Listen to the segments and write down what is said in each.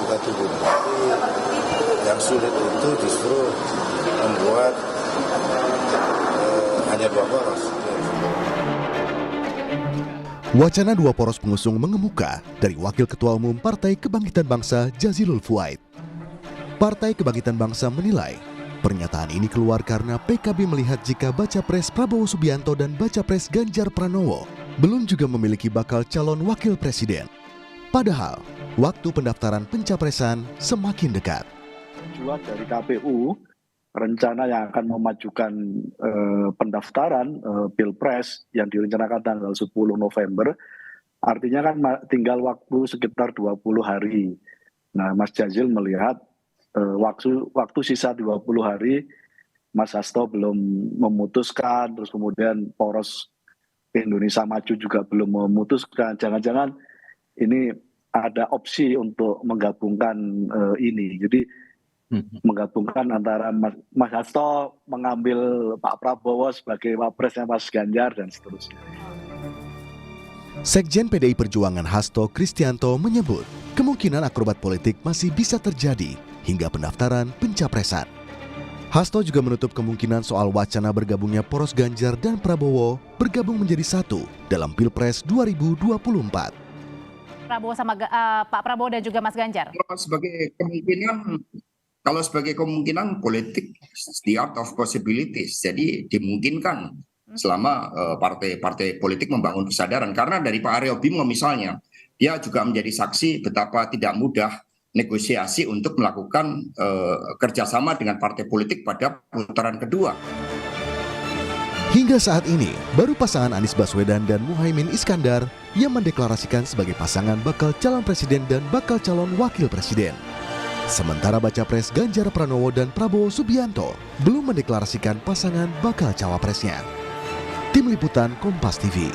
kita tunggu. Tapi yang sulit itu justru membuat hanya 2 poros. Wacana 2 poros pengusung mengemuka dari Wakil Ketua Umum Partai Kebangkitan Bangsa Jazilul Fuaid. Partai Kebangkitan Bangsa menilai pernyataan ini keluar karena PKB melihat jika baca pres Prabowo Subianto dan baca pres Ganjar Pranowo belum juga memiliki bakal calon wakil presiden. Padahal waktu pendaftaran pencapresan semakin dekat. Tujuan dari KPU rencana yang akan memajukan pendaftaran Pilpres yang direncanakan tanggal 10 November, artinya kan tinggal waktu sekitar 20 hari. Nah, Mas Jazil melihat waktu sisa 20 hari, Mas Hasto belum memutuskan, terus kemudian poros Indonesia Maju juga belum memutuskan. Jangan-jangan ini ada opsi untuk menggabungkan ini. Jadi menggabungkan antara Mas Hasto mengambil Pak Prabowo sebagai wapresnya Mas Ganjar dan seterusnya. Sekjen PDI Perjuangan Hasto Kristianto menyebut kemungkinan akrobat politik masih bisa terjadi hingga pendaftaran pencapresan. Hasto juga menutup kemungkinan soal wacana bergabungnya poros Ganjar dan Prabowo bergabung menjadi satu dalam Pilpres 2024. Prabowo sama Pak Prabowo dan juga Mas Ganjar. Kalau sebagai kemungkinan politik, the art of possibilities. Jadi dimungkinkan selama partai-partai politik membangun kesadaran. Karena dari Pak Aryo Bimo misalnya, dia juga menjadi saksi betapa tidak mudah negosiasi untuk melakukan kerjasama dengan partai politik pada putaran kedua. Hingga saat ini, baru pasangan Anies Baswedan dan Muhaimin Iskandar yang mendeklarasikan sebagai pasangan bakal calon presiden dan bakal calon wakil presiden. Sementara baca pres Ganjar Pranowo dan Prabowo Subianto belum mendeklarasikan pasangan bakal cawapresnya. Tim Liputan Kompas TV.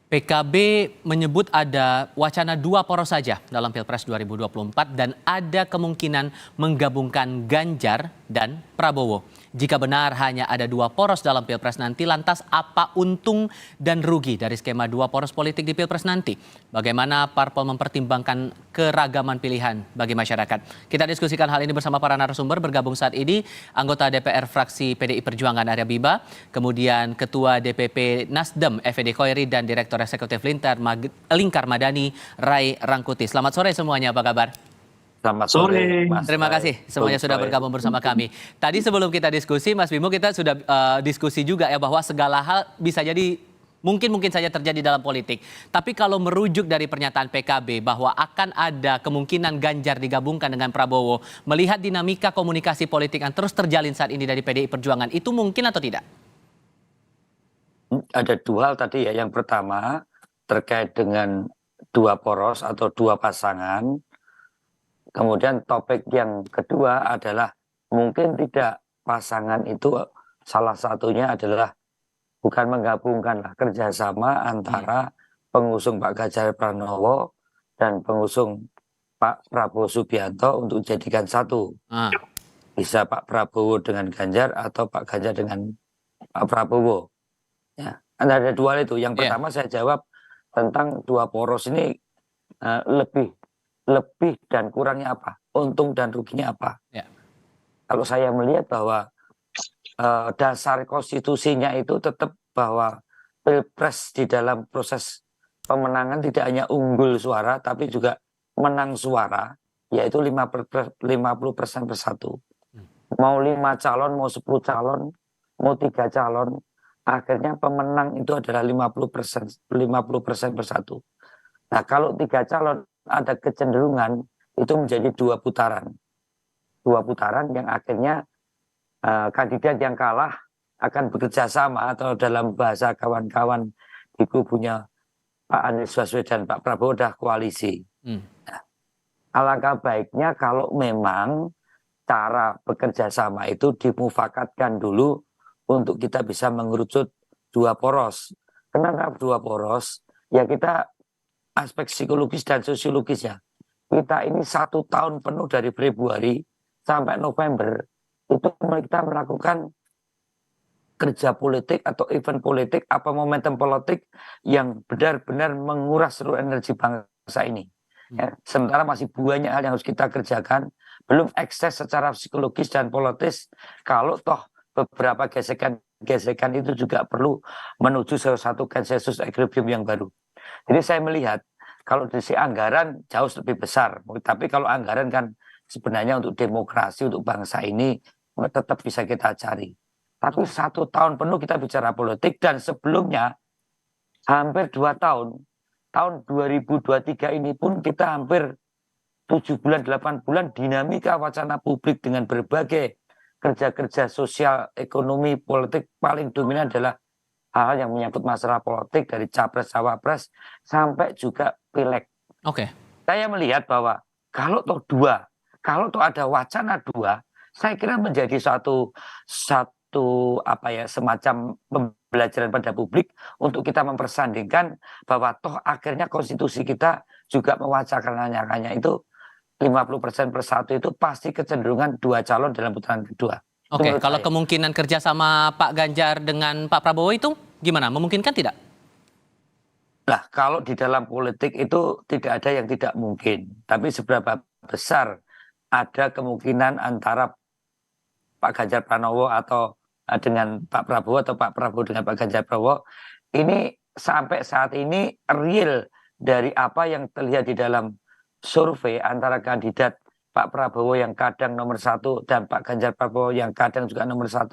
PKB menyebut ada wacana 2 poros saja dalam Pilpres 2024 dan ada kemungkinan menggabungkan Ganjar dan Prabowo. Jika benar hanya ada 2 poros dalam Pilpres nanti, lantas apa untung dan rugi dari skema 2 poros politik di Pilpres nanti? Bagaimana parpol mempertimbangkan keragaman pilihan bagi masyarakat? Kita diskusikan hal ini bersama para narasumber. Bergabung saat ini anggota DPR fraksi PDI Perjuangan Arya Biba, kemudian Ketua DPP Nasdem Effendi Khoiri dan Direktur Eksekutif Lingkar Madani Rai Rangkuti. Selamat sore semuanya, apa kabar? Selamat sore, Mas. Terima kasih semuanya sudah bergabung bersama kami. Tadi sebelum kita diskusi, Mas Bimo, kita sudah diskusi juga ya bahwa segala hal bisa jadi mungkin saja terjadi dalam politik. Tapi kalau merujuk dari pernyataan PKB bahwa akan ada kemungkinan Ganjar digabungkan dengan Prabowo, melihat dinamika komunikasi politik yang terus terjalin saat ini dari PDI Perjuangan, itu mungkin atau tidak? Ada 2 hal tadi ya. Yang pertama terkait dengan 2 poros atau 2 pasangan. Kemudian topik yang kedua adalah mungkin tidak pasangan itu salah satunya adalah bukan menggabungkan kerjasama antara pengusung Pak Ganjar Pranowo dan pengusung Pak Prabowo Subianto untuk dijadikan satu. Bisa Pak Prabowo dengan Ganjar atau Pak Ganjar dengan Pak Prabowo. Ya, ada 2 hal itu. Yang pertama saya jawab tentang 2 poros ini lebih dan kurangnya apa, untung dan ruginya apa. Kalau saya melihat bahwa dasar konstitusinya itu tetap bahwa Pilpres di dalam proses pemenangan tidak hanya unggul suara tapi juga menang suara, yaitu 50% per satu. Mau 5 calon, mau 10 calon, mau 3 calon, akhirnya pemenang itu adalah 50% per satu. Nah, kalau 3 calon ada kecenderungan itu menjadi 2 putaran. 2 putaran yang akhirnya kandidat yang kalah akan bekerja sama atau dalam bahasa kawan-kawan di kubunya Pak Anies Baswedan, Pak Prabowo dah koalisi. Nah, alangkah baiknya kalau memang cara bekerja sama itu dimufakatkan dulu untuk kita bisa mengerucut 2 poros. Kenapa 2 poros? Ya kita aspek psikologis dan sosiologisnya. Kita ini 1 tahun penuh dari Februari sampai November itu kita melakukan kerja politik atau event politik, apa momentum politik yang benar-benar menguras seluruh energi bangsa ini. Ya, sementara masih banyak hal yang harus kita kerjakan, belum ekses secara psikologis dan politis, kalau toh beberapa gesekan itu juga perlu menuju salah satu konsensus equilibrium yang baru. Jadi saya melihat kalau dari sisi anggaran jauh lebih besar, tapi kalau anggaran kan sebenarnya untuk demokrasi, untuk bangsa ini tetap bisa kita cari. Tapi 1 tahun penuh kita bicara politik, dan sebelumnya hampir 2 tahun, tahun 2023 ini pun kita hampir 7 bulan, 8 bulan dinamika wacana publik dengan berbagai kerja-kerja sosial, ekonomi, politik paling dominan adalah hal yang menyangkut masalah politik dari capres, cawapres, sampai juga pileg. Oke. Saya melihat bahwa kalau toh ada wacana 2, saya kira menjadi satu semacam pembelajaran pada publik untuk kita mempersandingkan bahwa toh akhirnya konstitusi kita juga mewacanakan hanya itu 50% per 1 itu pasti kecenderungan 2 calon dalam putaran kedua. Oke, kalau kemungkinan kerja sama Pak Ganjar dengan Pak Prabowo itu gimana? Memungkinkan tidak? Nah, kalau di dalam politik itu tidak ada yang tidak mungkin. Tapi seberapa besar ada kemungkinan antara Pak Ganjar Pranowo atau dengan Pak Prabowo, atau Pak Prabowo dengan Pak Ganjar Pranowo, ini sampai saat ini real dari apa yang terlihat di dalam survei antara kandidat Pak Prabowo yang kadang nomor 1 dan Pak Ganjar Pranowo yang kadang juga nomor 1.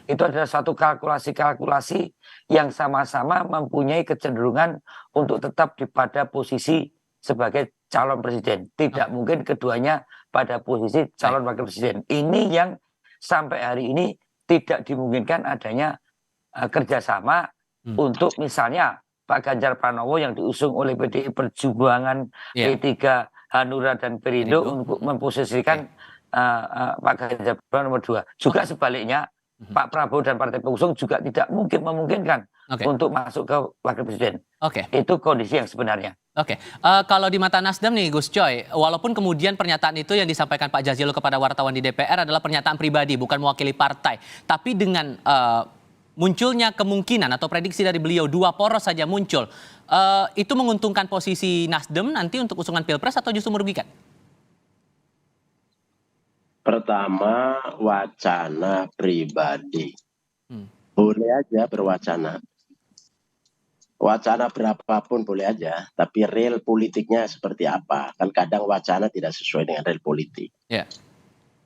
Itu adalah satu kalkulasi-kalkulasi yang sama-sama mempunyai kecenderungan untuk tetap pada posisi sebagai calon presiden. Tidak mungkin keduanya pada posisi calon wakil presiden. Ini yang sampai hari ini tidak dimungkinkan adanya kerjasama untuk misalnya Pak Ganjar Pranowo yang diusung oleh PDI Perjuangan, P3, Hanura dan Perindo untuk memposisikan Pak Ganjar Pranowo nomor 2. Juga sebaliknya Pak Prabowo dan partai pengusung juga tidak mungkin memungkinkan untuk masuk ke wakil presiden. Itu kondisi yang sebenarnya. Kalau di mata Nasdem nih Gus Coy, walaupun kemudian pernyataan itu yang disampaikan Pak Jazilul kepada wartawan di DPR adalah pernyataan pribadi, bukan mewakili partai. Tapi dengan munculnya kemungkinan atau prediksi dari beliau 2 poros saja muncul, itu menguntungkan posisi Nasdem nanti untuk usungan Pilpres atau justru merugikan? Pertama, wacana pribadi. Boleh aja berwacana. Wacana berapapun boleh aja, tapi real politiknya seperti apa? Kan kadang wacana tidak sesuai dengan real politik.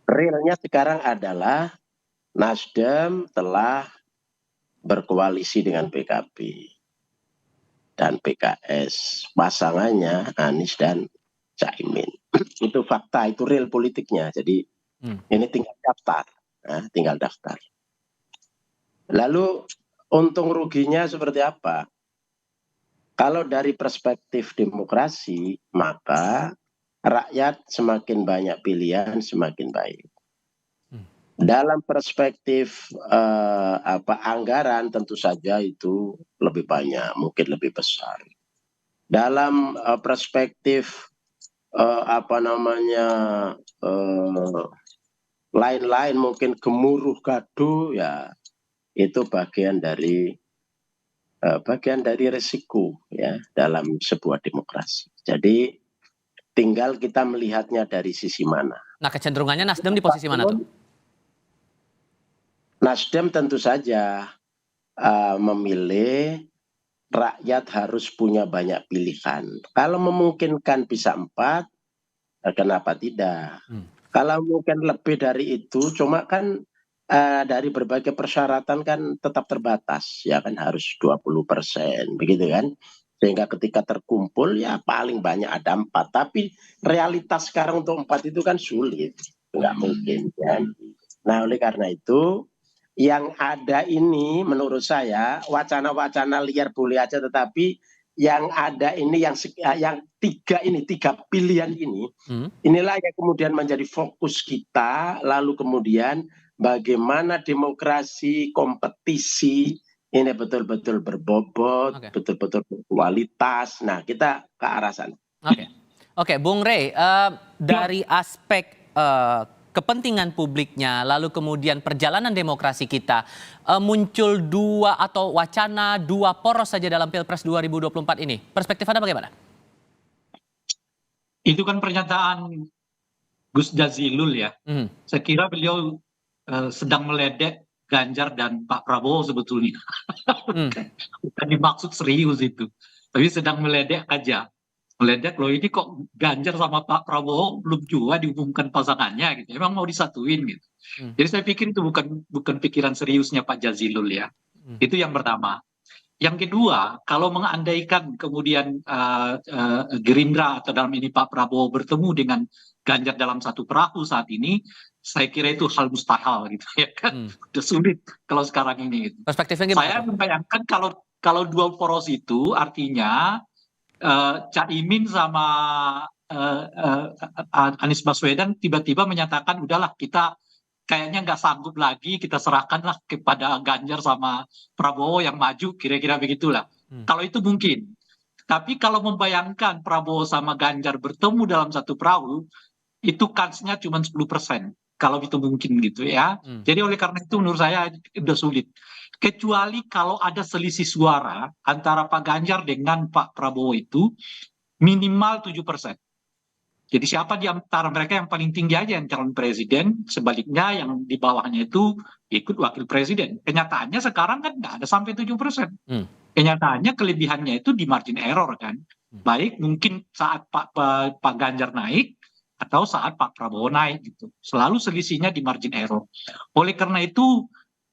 Realnya sekarang adalah Nasdem telah berkoalisi dengan PKB dan PKS. Pasangannya Anies dan Caimin. Itu fakta, itu real politiknya. Jadi ini tinggal daftar. Tinggal daftar. Lalu untung ruginya seperti apa? Kalau dari perspektif demokrasi, maka rakyat semakin banyak pilihan semakin baik. Dalam perspektif anggaran tentu saja itu lebih banyak, mungkin lebih besar. Dalam perspektif lain-lain mungkin gemuruh gaduh, ya itu bagian dari resiko ya dalam sebuah demokrasi. Jadi tinggal kita melihatnya dari sisi mana. Nah, kecenderungannya Nasdem di posisi mana tuh? Nasdem tentu saja memilih rakyat harus punya banyak pilihan. Kalau memungkinkan bisa 4, kenapa tidak? Kalau mungkin lebih dari itu, cuma kan dari berbagai persyaratan kan tetap terbatas, ya kan harus 20%, begitu kan? Sehingga ketika terkumpul ya paling banyak ada 4. Tapi realitas sekarang untuk 4 itu kan sulit, nggak mungkin kan? Nah oleh karena itu yang ada ini menurut saya wacana-wacana liar boleh aja, tetapi yang ada ini yang 3 pilihan ini, inilah yang kemudian menjadi fokus kita. Lalu kemudian bagaimana demokrasi kompetisi ini betul-betul berbobot, betul-betul berkualitas. Nah kita ke arah sana. Oke, Bung Rey, dari aspek kepentingan publiknya, lalu kemudian perjalanan demokrasi kita, muncul dua atau wacana dua poros saja dalam Pilpres 2024 ini. Perspektif Anda bagaimana? Itu kan pernyataan Gus Jazilul ya. Saya kira beliau sedang meledek Ganjar dan Pak Prabowo sebetulnya. Bukan dimaksud serius itu. Tapi sedang meledek aja. Meledek loh, ini kok Ganjar sama Pak Prabowo belum juga diumumkan pasangannya gitu. Emang mau disatuin gitu. Jadi saya pikir itu bukan pikiran seriusnya Pak Jazilul ya. Itu yang pertama. Yang kedua, kalau mengandaikan kemudian Gerindra atau dalam ini Pak Prabowo bertemu dengan Ganjar dalam satu perahu saat ini, saya kira itu hal mustahil gitu ya kan. Udah sulit kalau sekarang ini gitu. Perspektifnya gimana? Saya membayangkan kalau dua poros itu artinya Caimin sama Anies Baswedan tiba-tiba menyatakan udahlah kita kayaknya nggak sanggup lagi, kita serahkanlah kepada Ganjar sama Prabowo yang maju, kira-kira begitulah. Kalau itu mungkin. Tapi kalau membayangkan Prabowo sama Ganjar bertemu dalam satu perahu, itu kansnya cuma 10%. Kalau itu mungkin gitu ya. Jadi oleh karena itu menurut saya udah sulit. Kecuali kalau ada selisih suara antara Pak Ganjar dengan Pak Prabowo itu minimal 7%. Jadi siapa di antara mereka yang paling tinggi aja yang calon presiden, sebaliknya yang di bawahnya itu ikut wakil presiden. Kenyataannya sekarang kan nggak ada sampai 7%. Kenyataannya kelebihannya itu di margin error kan. Baik mungkin saat Pak Ganjar naik atau saat Pak Prabowo naik gitu. Selalu selisihnya di margin error. Oleh karena itu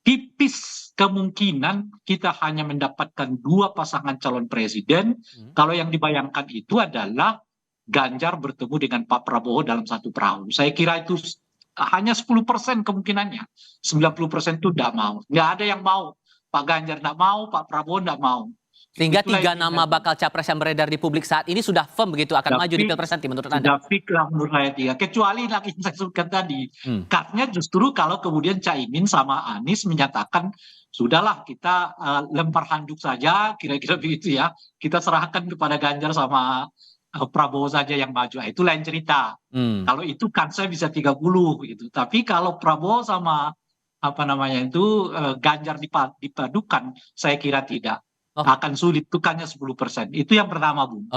tipis kemungkinan kita hanya mendapatkan dua pasangan calon presiden. Kalau yang dibayangkan itu adalah Ganjar bertemu dengan Pak Prabowo dalam satu perahu. Saya kira itu hanya 10% kemungkinannya. 90% itu tidak mau. Nggak ada yang mau. Pak Ganjar tidak mau, Pak Prabowo tidak mau. Sehingga tiga nama bakal capres yang beredar di publik saat ini sudah firm begitu akan maju di Pilpres nanti menurut Anda? Sudah fix lah menurut saya tiga. Kecuali lagi yang saya sebutkan tadi. Karena justru kalau kemudian Caimin sama Anies menyatakan sudahlah kita lempar handuk saja, kira-kira begitu ya. Kita serahkan kepada Ganjar sama Prabowo saja yang maju. Itu lain cerita. Kalau itu kan saya bisa 30 gitu. Tapi kalau Prabowo sama Ganjar dipadukan, saya kira tidak. Akan sulit, itu hanya 10%. Itu yang pertama, Bung.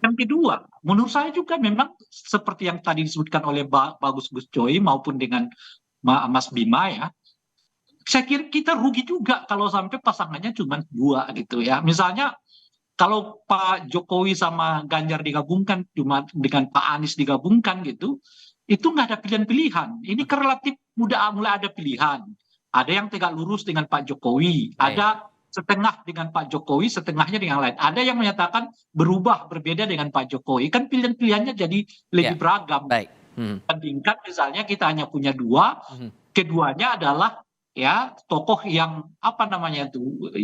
Yang kedua, menurut saya juga memang seperti yang tadi disebutkan oleh Bagus Gus Coy maupun dengan Mas Bima ya. Saya kira kita rugi juga kalau sampai pasangannya cuma dua gitu ya. Misalnya kalau Pak Jokowi sama Ganjar digabungkan, cuma dengan Pak Anies digabungkan gitu, itu nggak ada pilihan-pilihan. Ini kan relatif mulai ada pilihan. Ada yang tegak lurus dengan Pak Jokowi, ada setengah dengan Pak Jokowi, setengahnya dengan lain. Ada yang menyatakan berubah, berbeda dengan Pak Jokowi. Kan pilihan-pilihannya jadi lebih beragam. Bandingkan misalnya kita hanya punya dua, keduanya adalah ya tokoh yang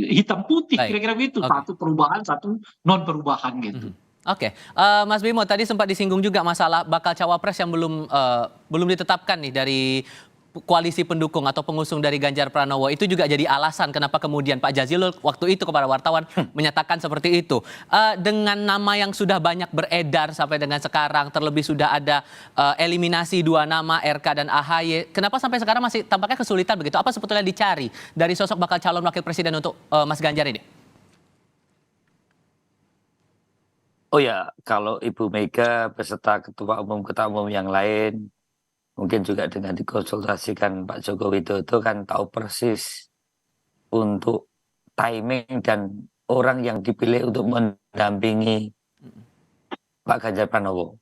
hitam putih kira-kira begitu. Satu perubahan, satu non perubahan gitu. Mas Bimo tadi sempat disinggung juga masalah bakal cawapres yang belum ditetapkan nih dari koalisi pendukung atau pengusung dari Ganjar Pranowo. Itu juga jadi alasan kenapa kemudian Pak Jazilul waktu itu kepada wartawan menyatakan seperti itu. Dengan nama yang sudah banyak beredar sampai dengan sekarang, terlebih sudah ada eliminasi dua nama RK dan AHY. Kenapa sampai sekarang masih tampaknya kesulitan begitu? Apa sebetulnya dicari dari sosok bakal calon wakil presiden untuk Mas Ganjar ini? Oh ya, kalau Ibu Mega beserta ketua umum yang lain, mungkin juga dengan dikonsultasikan Pak Joko Widodo kan tahu persis untuk timing dan orang yang dipilih untuk mendampingi Pak Ganjar Pranowo.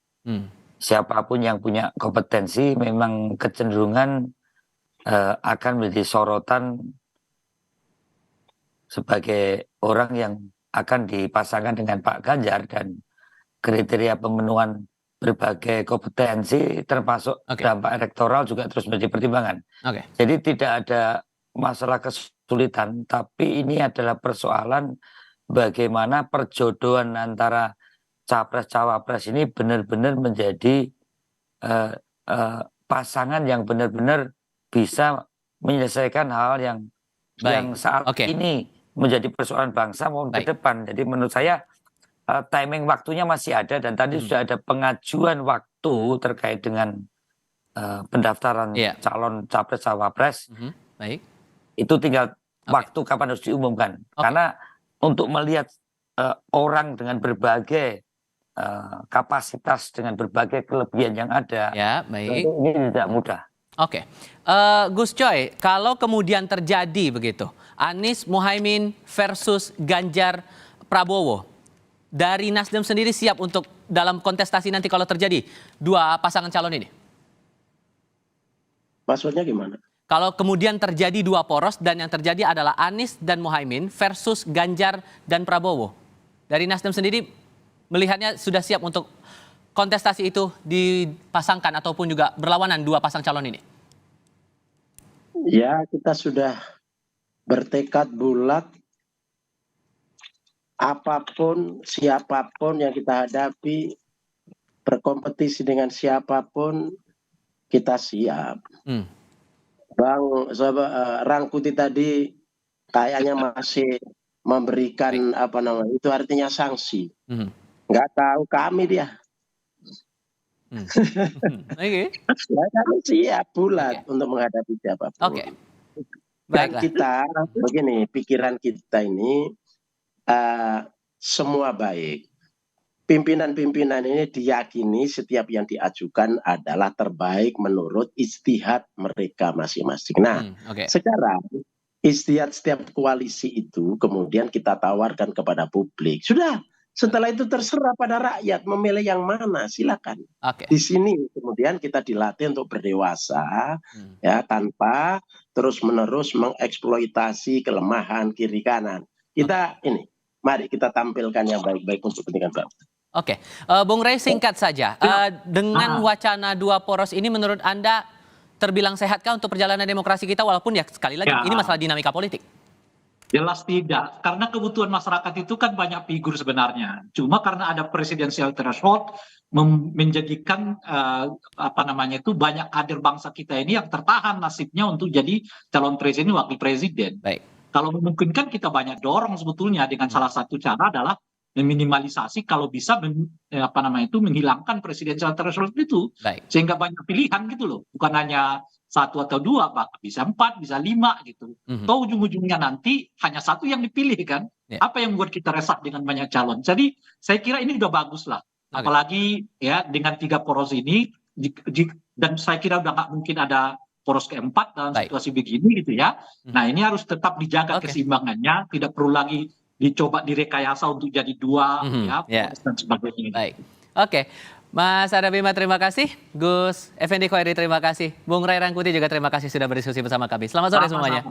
Siapapun yang punya kompetensi memang kecenderungan akan menjadi sorotan sebagai orang yang akan dipasangkan dengan Pak Ganjar, dan kriteria pemenuhan berbagai kompetensi termasuk dampak elektoral juga terus menjadi pertimbangan. Jadi tidak ada masalah kesulitan, tapi ini adalah persoalan bagaimana perjodohan antara capres-cawapres ini benar-benar menjadi pasangan yang benar-benar bisa menyelesaikan hal yang saat ini menjadi persoalan bangsa maupun ke depan. Jadi menurut saya timing waktunya masih ada, dan tadi sudah ada pengajuan waktu terkait dengan pendaftaran calon capres cawapres, Baik. itu tinggal waktu kapan harus diumumkan. Karena untuk melihat orang dengan berbagai kapasitas, dengan berbagai kelebihan yang ada, baik. Ini tidak mudah. Oke, Gus Coy, kalau kemudian terjadi begitu, Anies Muhaimin versus Ganjar Prabowo, dari Nasdem sendiri siap untuk dalam kontestasi nanti kalau terjadi dua pasangan calon ini? Maksudnya gimana? Kalau kemudian terjadi dua poros dan yang terjadi adalah Anies dan Muhaimin versus Ganjar dan Prabowo, dari Nasdem sendiri melihatnya sudah siap untuk kontestasi itu dipasangkan ataupun juga berlawanan dua pasang calon ini? Ya, kita sudah bertekad bulat, apapun, siapapun yang kita hadapi, berkompetisi dengan siapapun, kita siap. Bang Rangkuti tadi kayaknya masih memberikan itu artinya sanksi. Nggak tahu kami dia. Ya, kami siap bulat untuk menghadapi siapapun. Dan kita begini, pikiran kita ini semua baik. Pimpinan-pimpinan ini diyakini setiap yang diajukan adalah terbaik menurut ijtihad mereka masing-masing. Nah, sekarang ijtihad setiap koalisi itu kemudian kita tawarkan kepada publik. Sudah. Setelah itu terserah pada rakyat memilih yang mana, silakan. Di sini kemudian kita dilatih untuk berdewasa, ya, tanpa terus-menerus mengeksploitasi kelemahan kiri kanan. Kita mari kita tampilkan yang baik-baik untuk kepentingan bangsa. Bung Rey, singkat saja, dengan wacana dua poros ini menurut Anda terbilang sehatkah untuk perjalanan demokrasi kita, walaupun ya sekali lagi ini masalah dinamika politik? Jelas tidak, karena kebutuhan masyarakat itu kan banyak figur sebenarnya. Cuma karena ada presidensial threshold menjadikan banyak kader bangsa kita ini yang tertahan nasibnya untuk jadi calon presiden, wakil presiden. Kalau memungkinkan kita banyak dorong sebetulnya dengan salah satu cara adalah meminimalisasi kalau bisa menghilangkan presidensial threshold itu, sehingga banyak pilihan gitu loh, bukan hanya satu atau dua, bahkan bisa 4, bisa 5 gitu. Atau ujung-ujungnya nanti hanya satu yang dipilih kan. Apa yang membuat kita resah dengan banyak calon? Jadi saya kira ini udah bagus lah. Apalagi ya dengan 3 poros ini, dan saya kira udah nggak mungkin ada poros keempat dalam situasi begini gitu ya. Nah ini harus tetap dijaga keseimbangannya, tidak perlu lagi dicoba direkayasa untuk jadi 2 dan sebagainya. Mas Arya Bima terima kasih, Gus Effendi Khoiri terima kasih, Bung Ray Rangkuti juga terima kasih sudah berdiskusi bersama kami. Selamat sore semuanya.